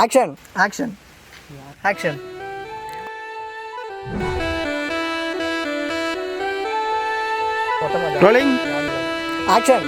Action. Action. Action. Rolling. Action.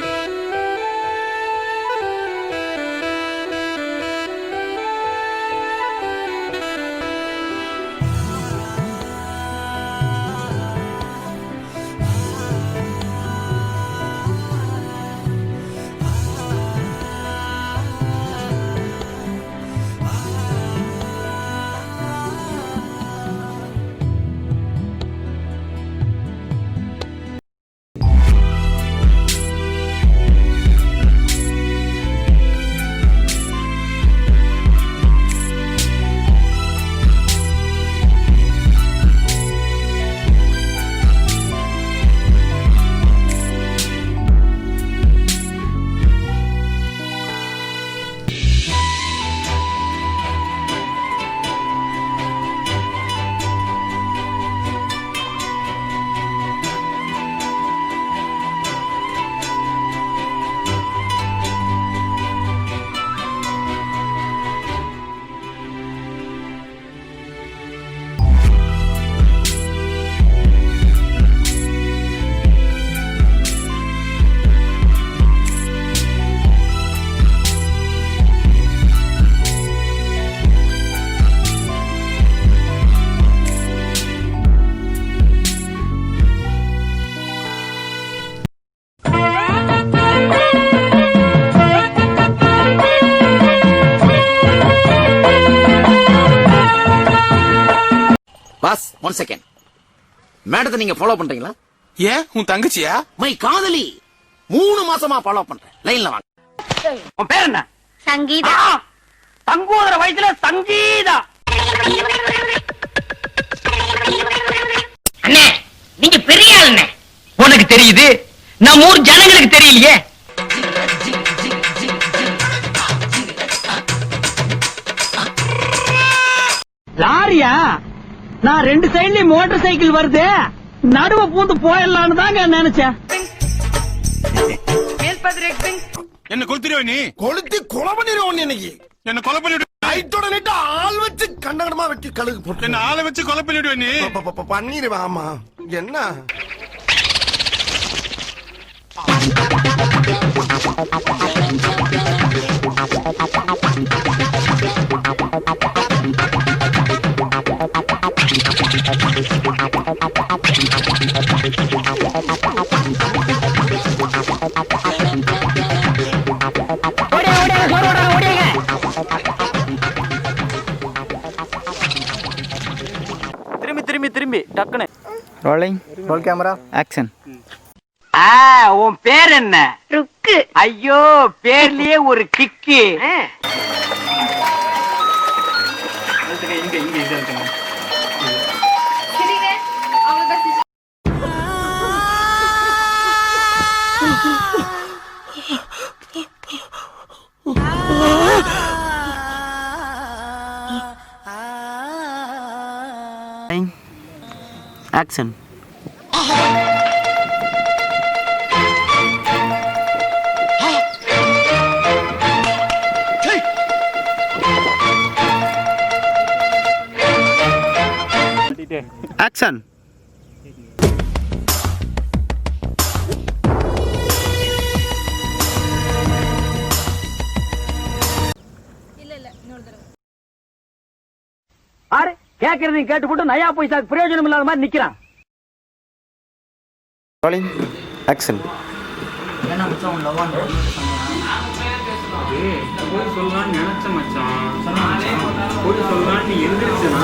Pause 1 second. மேடத்தை நீங்க follow பண்றீங்களா? ஏன் உன் தங்கச்சியா? மை காதலி 3 மாசமா ஃபாலோ பண்றேன். லைன்ல வாங்க. உன் பேர் என்ன? சங்கீதா. தங்கோதர வயசுல சங்கீதா. அண்ணே நீங்க பெரிய ஆளுண்ணே. உனக்கு தெரியுது, நம்ம ஊர் ஜனங்களுக்கு தெரியலையே. லாரியா? நான் 2 சைடுலயும் மோட்டார் சைக்கிள் வருது, நடுவ பூந்து போயிடலான்னு தாங்க நினைச்சேன். என்ன கொளுத்திடுவ நீ? கொளுத்தி கொலை பண்ணிடுவோம் இன்னைக்கு. என்ன கொலை பண்ணிடு. நைட்டோட நைட்டு ஆள் வச்சு கண்டகடமா வெட்டி கழுகு போட்டு என்ன ஆளை வச்சு கொலை பண்ணிடுவ நீ? பண்ணிடுவேன். ஆமா என்ன திரும்பி டக்குனு. Rolling. Role camera. Action. உன் பேர் என்ன? ருக்கு. ஐயோ பேர்லயே ஒரு கிக்கு. Action. Action. ஆறு கேக்குறதையும் கேட்டு போட்டு நயா பைசாக்கு பிரயோஜனம் இல்லாத மாதிரி நிக்கிறான். Rolling. Action. சொல்லலாம்னு நினைச்ச மச்சான். சொல்லலாம்னு எழுதிருச்சுனா